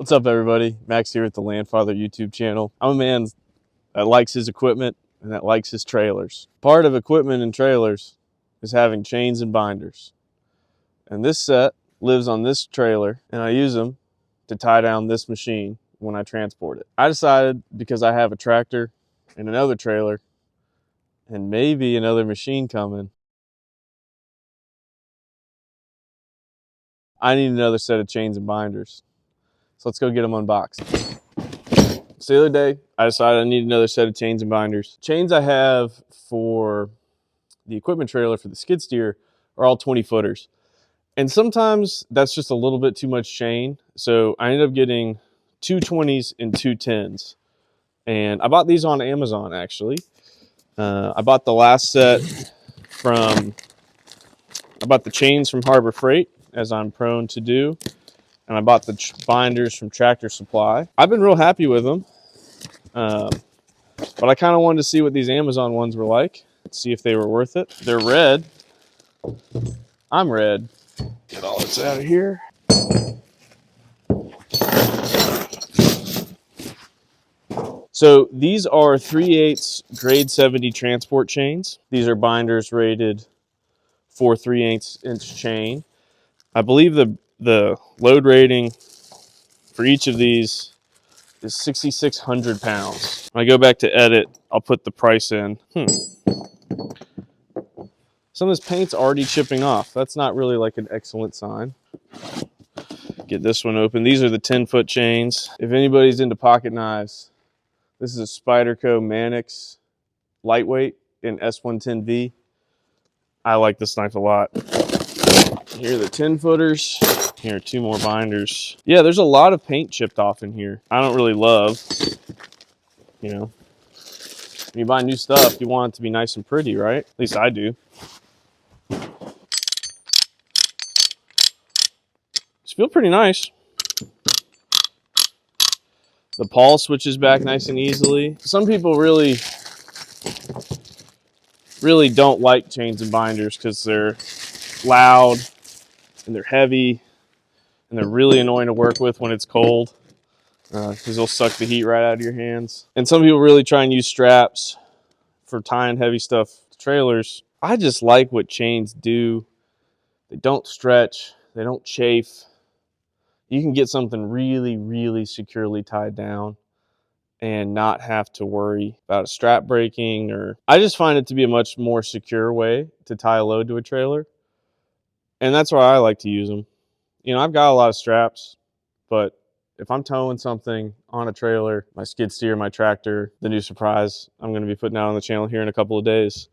What's up, everybody? Max here at the Landfather YouTube channel. I'm a man that likes his equipment and that likes his trailers. Part of equipment and trailers is having chains and binders. And this set lives on this trailer, and I use them to tie down this machine when I transport it. I decided, because I have a tractor and another trailer and maybe another machine coming, I need another set of chains and binders. So let's go get them unboxed. So the other day, I decided I need another set of chains and binders. Chains I have for the equipment trailer for the skid steer are all 20 footers. And sometimes that's just a little bit too much chain. So I ended up getting two 20s and two 10s. And I bought these on Amazon, actually. I bought the last set I bought the chains from Harbor Freight, as I'm prone to do. And I bought the binders from Tractor Supply. I've been real happy with them. But I kind of wanted to see what these Amazon ones were like, see if they were worth it. They're red. I'm red. Get all this out of here. So these are 3/8 grade 70 transport chains. These are binders rated for 3/8 inch chain. I believe the load rating for each of these is 6,600 pounds. When I go back to edit, I'll put the price in. Some of this paint's already chipping off. That's not really like an excellent sign. Get this one open. These are the 10-foot chains. If anybody's into pocket knives, this is a Spyderco Manix lightweight in S110V. I like this knife a lot. Here are the 10-footers. Here are two more binders. Yeah, there's a lot of paint chipped off in here. I don't really love, when you buy new stuff, you want it to be nice and pretty, right? At least I do. These feel pretty nice. The pawl switches back nice and easily. Some people really don't like chains and binders because they're loud and they're heavy and they're really annoying to work with when it's cold because they'll suck the heat right out of your hands. And some people really try and use straps for tying heavy stuff to trailers. I just like what chains do. They don't stretch, they don't chafe. You can get something really, really securely tied down and not have to worry about a strap breaking. Or I just find it to be a much more secure way to tie a load to a trailer. And that's why I like to use them. I've got a lot of straps, but if I'm towing something on a trailer, my skid steer, my tractor, the new surprise I'm going to be putting out on the channel here in a couple of days,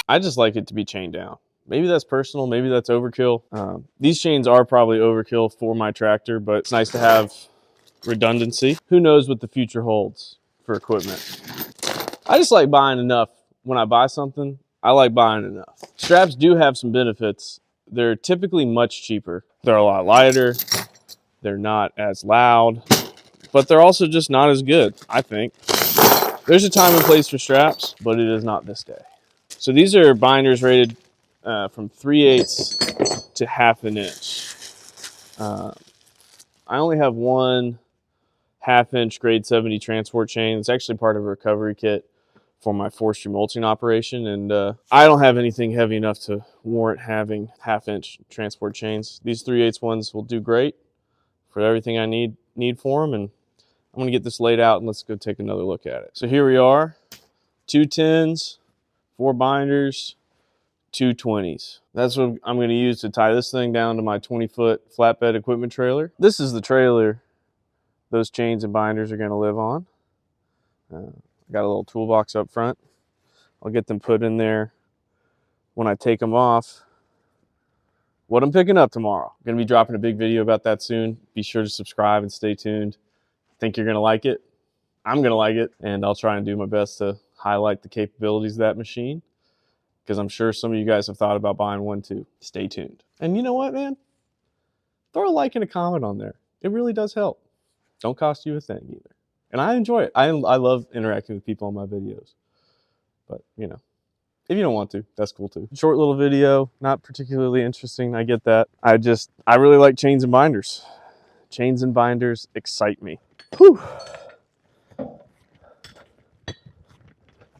I just like it to be chained down. Maybe that's personal, maybe that's overkill. These chains are probably overkill for my tractor, but it's nice to have redundancy. Who knows what the future holds for equipment. I just like buying enough. When I buy something, I like buying enough. Straps do have some benefits. They're typically much cheaper. They're a lot lighter. They're not as loud, but they're also just not as good, I think. There's a time and place for straps, but it is not this day. So these are binders rated from 3/8 to 1/2 inch. I only have one 1/2 inch grade 70 transport chain. It's actually part of a recovery kit for my forestry mulching operation, and I don't have anything heavy enough to warrant having 1/2 inch transport chains. These 3/8 ones will do great for everything I need for them, and I'm gonna get this laid out and let's go take another look at it. So here we are, 2 10s, 4 binders, 2 20s. That's what I'm gonna use to tie this thing down to my 20-foot flatbed equipment trailer. This is the trailer those chains and binders are gonna live on. I got a little toolbox up front. I'll get them put in there when I take them off. What I'm picking up tomorrow. I'm gonna be dropping a big video about that soon. Be sure to subscribe and stay tuned. I think you're gonna like it. I'm gonna like it, and I'll try and do my best to highlight the capabilities of that machine, because I'm sure some of you guys have thought about buying one too. Stay tuned. And you know what, man? Throw a like and a comment on there. It really does help. Don't cost you a thing either. And I enjoy it. I love interacting with people on my videos. But, if you don't want to, that's cool too. Short little video, not particularly interesting. I get that. I really like chains and binders. chains and binders excite me. Whew.